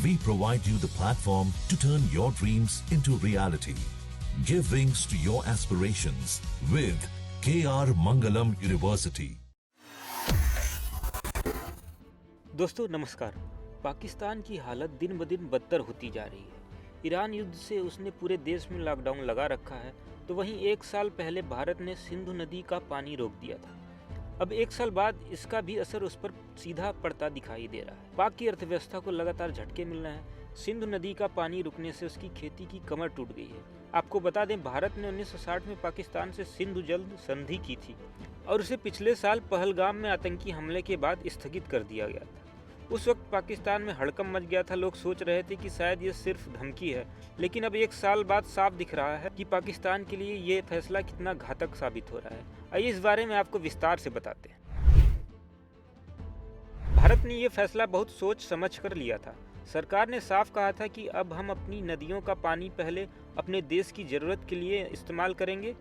We provide you the platform to turn your dreams into reality. Give wings to your aspirations with KR Mangalam University. दोस्तों नमस्कार। पाकिस्तान की हालत दिन ब दिन बदतर होती जा रही है। ईरान युद्ध से उसने पूरे देश में लॉकडाउन लगा रखा है, तो वहीं एक साल पहले भारत ने सिंधु नदी का पानी रोक दिया था। अब एक साल बाद इसका भी असर उस पर सीधा पड़ता दिखाई दे रहा है। पाक की अर्थव्यवस्था को लगातार झटके मिल रहे हैं। सिंधु नदी का पानी रुकने से उसकी खेती की कमर टूट गई है। आपको बता दें, भारत ने 1960 में पाकिस्तान से सिंधु जल संधि की थी और उसे पिछले साल पहलगाम में आतंकी हमले के बाद स्थगित कर दिया गया था। उस वक्त पाकिस्तान में हड़कंप मच गया था। लोग सोच रहे थे कि शायद ये सिर्फ धमकी है, लेकिन अब एक साल बाद साफ दिख रहा है कि पाकिस्तान के लिए ये फैसला कितना घातक साबित हो रहा है। आइए इस बारे में आपको विस्तार से बताते हैं। भारत ने ये फैसला बहुत सोच समझ कर लिया था। सरकार ने साफ कहा था कि अब हम अपनी नदियों का पानी पहले अपने देश की ज़रूरत के लिए इस्तेमाल करेंगे,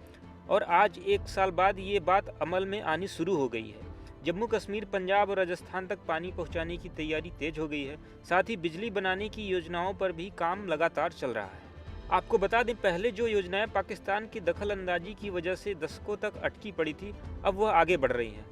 और आज एक साल बाद ये बात अमल में आनी शुरू हो गई है। जम्मू कश्मीर, पंजाब और राजस्थान तक पानी पहुंचाने की तैयारी तेज हो गई है। साथ ही बिजली बनाने की योजनाओं पर भी काम लगातार चल रहा है। आपको बता दें, पहले जो योजनाएं पाकिस्तान की दखल अंदाजी की वजह से दशकों तक अटकी पड़ी थी, अब वह आगे बढ़ रही हैं।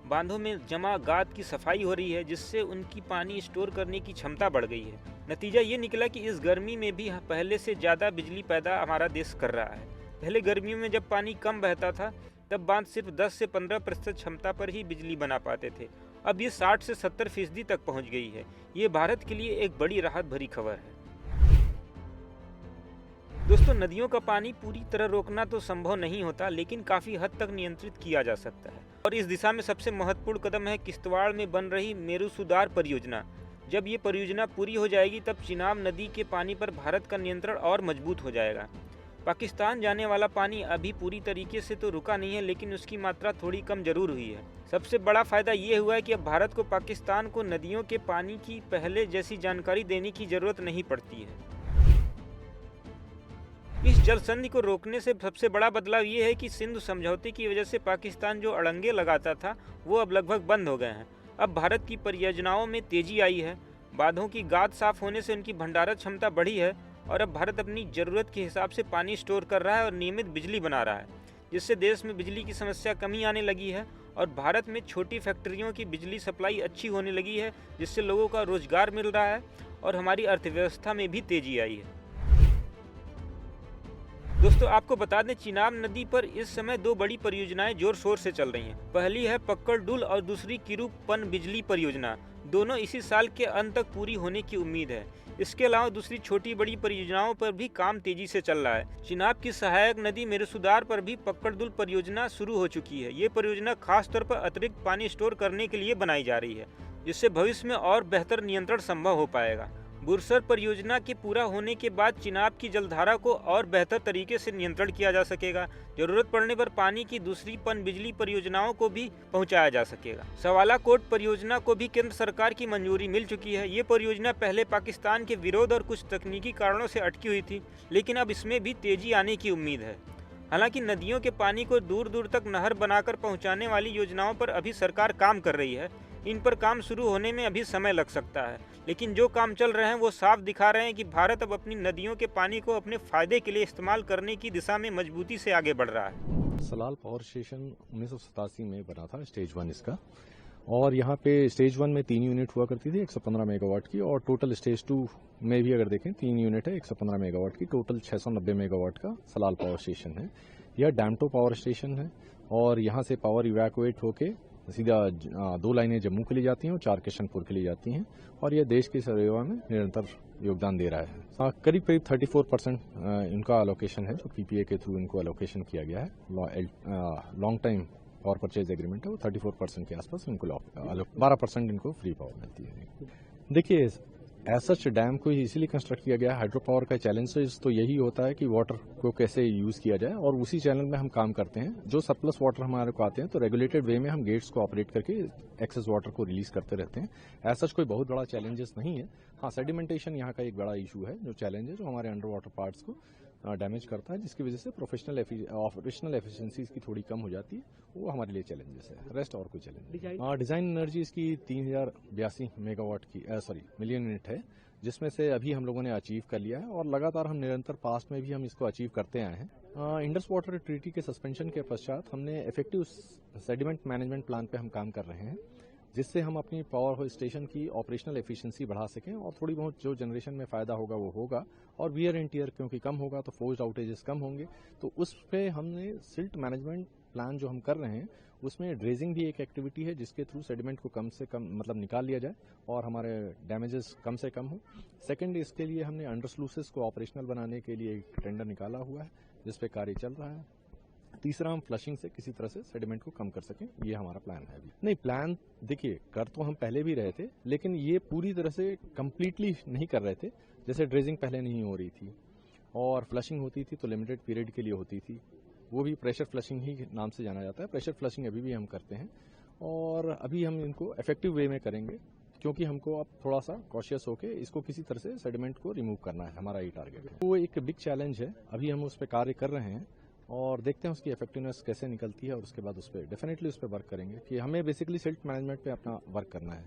बांधों में जमा गाद की सफाई हो रही है, जिससे उनकी पानी स्टोर करने की क्षमता बढ़ गई है। नतीजा ये निकला कि इस गर्मी में भी पहले से ज़्यादा बिजली पैदा हमारा देश कर रहा है। पहले गर्मियों में जब पानी कम बहता था, तब बांध सिर्फ 10 से 15% क्षमता पर ही बिजली बना पाते थे। अब ये 60 से 70% तक पहुंच गई है। ये भारत के लिए एक बड़ी राहत भरी खबर है। दोस्तों, नदियों का पानी पूरी तरह रोकना तो संभव नहीं होता, लेकिन काफ़ी हद तक नियंत्रित किया जा सकता है। और इस दिशा में सबसे महत्वपूर्ण कदम है किश्तवाड़ में बन रही मेरू सुधार परियोजना। जब ये परियोजना पूरी हो जाएगी, तब चिनाब नदी के पानी पर भारत का नियंत्रण और मजबूत हो जाएगा। पाकिस्तान जाने वाला पानी अभी पूरी तरीके से तो रुका नहीं है, लेकिन उसकी मात्रा थोड़ी कम जरूर हुई है। सबसे बड़ा फायदा ये हुआ है कि अब भारत को पाकिस्तान को नदियों के पानी की पहले जैसी जानकारी देने की जरूरत नहीं पड़ती है। इस जल संधि को रोकने से सबसे बड़ा बदलाव ये है कि सिंधु समझौते की वजह से पाकिस्तान जो अड़ंगे लगाता था, वो अब लगभग बंद हो गए हैं। अब भारत की परियोजनाओं में तेजी आई है। बांधों की गाद साफ होने से उनकी भंडारण क्षमता बढ़ी है, और अब भारत अपनी ज़रूरत के हिसाब से पानी स्टोर कर रहा है और नियमित बिजली बना रहा है, जिससे देश में बिजली की समस्या कमी आने लगी है। और भारत में छोटी फैक्ट्रियों की बिजली सप्लाई अच्छी होने लगी है, जिससे लोगों का रोजगार मिल रहा है और हमारी अर्थव्यवस्था में भी तेजी आई है। दोस्तों, आपको बता दें, चिनाब नदी पर इस समय 2 बड़ी परियोजनाएं जोर शोर से चल रही हैं। पहली है पक्कड़ डुल और दूसरी किरू पन बिजली परियोजना। दोनों इसी साल के अंत तक पूरी होने की उम्मीद है। इसके अलावा दूसरी छोटी बड़ी परियोजनाओं पर भी काम तेजी से चल रहा है। चिनाब की सहायक नदी मेरुसुदार पर भी पक्कड़ डुल परियोजना शुरू हो चुकी है। ये परियोजना खास तौर पर अतिरिक्त पानी स्टोर करने के लिए बनाई जा रही है, जिससे भविष्य में और बेहतर नियंत्रण संभव हो पाएगा। बुरसर परियोजना के पूरा होने के बाद चिनाब की जलधारा को और बेहतर तरीके से नियंत्रण किया जा सकेगा। जरूरत पड़ने पर पानी की दूसरी पन बिजली परियोजनाओं को भी पहुंचाया जा सकेगा। सवाला कोट परियोजना को भी केंद्र सरकार की मंजूरी मिल चुकी है। ये परियोजना पहले पाकिस्तान के विरोध और कुछ तकनीकी कारणों से अटकी हुई थी, लेकिन अब इसमें भी तेजी आने की उम्मीद है। हालांकि नदियों के पानी को दूर दूर तक नहर बनाकर पहुंचाने वाली योजनाओं पर अभी सरकार काम कर रही है। इन पर काम शुरू होने में अभी समय लग सकता है, लेकिन जो काम चल रहे हैं वो साफ दिखा रहे हैं कि भारत अब अपनी नदियों के पानी को अपने फायदे के लिए इस्तेमाल करने की दिशा में मजबूती से आगे बढ़ रहा है। सलाल पावर स्टेशन 1987 में बना था, स्टेज 1 इसका। और यहाँ पे स्टेज 1 में 3 यूनिट हुआ करती थी 115 मेगावाट की, और टोटल स्टेज 2 में भी अगर देखें 3 यूनिट है 115 मेगावाट की। टोटल 690 मेगावाट का सलाल पावर स्टेशन है। यह डैमटो पावर स्टेशन है, और यहाँ से पावर इवैक्यूएट होके सीधा 2 लाइनें जम्मू के लिए जाती हैं और 4 किशनपुर के लिए जाती हैं, और यह देश की सेवा में निरंतर योगदान दे रहा है। करीब 34% इनका अलोकेशन है, जो पीपीए के थ्रू इनको अलोकेशन किया गया है। Long time power purchase agreement है, वो 34% के आसपास इनको 12% इनको फ्री पावर मिलती है। देखिए, ऐसा डैम को इसीलिए कंस्ट्रक्ट किया गया है। हाइड्रो पावर का चैलेंज तो यही होता है कि वाटर को कैसे यूज किया जाए, और उसी चैनल में हम काम करते हैं। जो सरप्लस वाटर हमारे को आते हैं, तो रेगुलेटेड वे में हम गेट्स को ऑपरेट करके एक्सेस वाटर को रिलीज करते रहते हैं। ऐसा कोई बहुत बड़ा चैलेंजेस नहीं है। हाँ, सेडिमेंटेशन यहाँ का एक बड़ा इशू है, जो चैलेंज है, जो हमारे अंडर वाटर पार्ट्स को डैमेज करता है, जिसकी वजह से ऑपरेशनल एफिशिएंसीज की थोड़ी कम हो जाती है। वो हमारे लिए चैलेंजेस है, रेस्ट और कोई चैलेंज नहीं। डिजाइन एनर्जी इसकी 3082 मेगावाट की मिलियन यूनिट है, जिसमें से अभी हम लोगों ने अचीव कर लिया है और लगातार हम निरंतर पास्ट में भी हम इसको अचीव करते आए हैं। इंडस वाटर ट्रीटी के सस्पेंशन के पश्चात हमने इफेक्टिव सेडिमेंट मैनेजमेंट प्लान पे हम काम कर रहे हैं, जिससे हम अपनी पावर स्टेशन की ऑपरेशनल एफिशिएंसी बढ़ा सकें और थोड़ी बहुत जो जनरेशन में फायदा होगा वो होगा, और वियर एंड टियर क्योंकि कम होगा तो फोर्स्ड आउटेजेस कम होंगे। तो उस पे हमने सिल्ट मैनेजमेंट प्लान जो हम कर रहे हैं उसमें ड्रेजिंग भी एक एक्टिविटी है, जिसके थ्रू सेडिमेंट को कम से कम मतलब निकाल लिया जाए और हमारे डैमेजेस कम से कम हो। सेकंड, इसके लिए हमने अंडर स्लूसेस को ऑपरेशनल बनाने के लिए एक टेंडर निकाला हुआ है, जिस पे कार्य चल रहा है। तीसरा, हम फ्लशिंग से किसी तरह से सेडिमेंट को कम कर सकें, ये हमारा प्लान है अभी। नहीं, प्लान देखिए कर तो हम पहले भी रहे थे, लेकिन ये पूरी तरह से कंप्लीटली नहीं कर रहे थे। जैसे ड्रेजिंग पहले नहीं हो रही थी और फ्लशिंग होती थी तो लिमिटेड पीरियड के लिए होती थी, वो भी प्रेशर फ्लशिंग ही नाम से जाना जाता है। प्रेशर फ्लशिंग अभी भी हम करते हैं और अभी हम इनको इफेक्टिव वे में करेंगे, क्योंकि हमको अब थोड़ा सा कॉशियस होकर इसको किसी तरह से सेडिमेंट को रिमूव करना है, हमारा ये टारगेट है। वो एक बिग चैलेंज है, अभी हम उस पर कार्य कर रहे हैं और देखते हैं उसकी इफेक्टिवनेस कैसे निकलती है और उसके बाद उस पर डेफिनेटली उस पर वर्क करेंगे कि हमें बेसिकली सिल्ट मैनेजमेंट पे अपना वर्क करना है।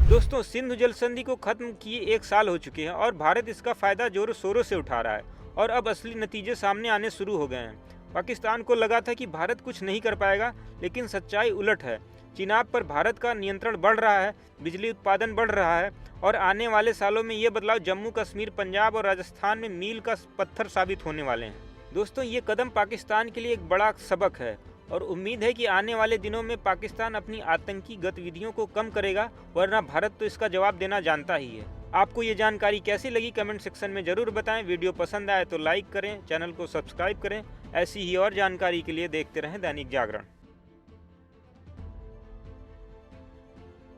दोस्तों, सिंधु जल संधि को खत्म किए 1 साल हो चुके हैं और भारत इसका फायदा जोरों शोरों से उठा रहा है और अब असली नतीजे सामने आने शुरू हो गए हैं। पाकिस्तान को लगा था कि भारत कुछ नहीं कर पाएगा, लेकिन सच्चाई उलट है। चिनाब पर भारत का नियंत्रण बढ़ रहा है, बिजली उत्पादन बढ़ रहा है और आने वाले सालों में ये बदलाव जम्मू कश्मीर, पंजाब और राजस्थान में मील का पत्थर साबित होने वाले हैं। दोस्तों, ये कदम पाकिस्तान के लिए एक बड़ा सबक है और उम्मीद है कि आने वाले दिनों में पाकिस्तान अपनी आतंकी गतिविधियों को कम करेगा, वरना भारत तो इसका जवाब देना जानता ही है। आपको ये जानकारी कैसी लगी कमेंट सेक्शन में जरूर बताएं। वीडियो पसंद आए तो लाइक करें, चैनल को सब्सक्राइब करें। ऐसी ही और जानकारी के लिए देखते रहें दैनिक जागरण।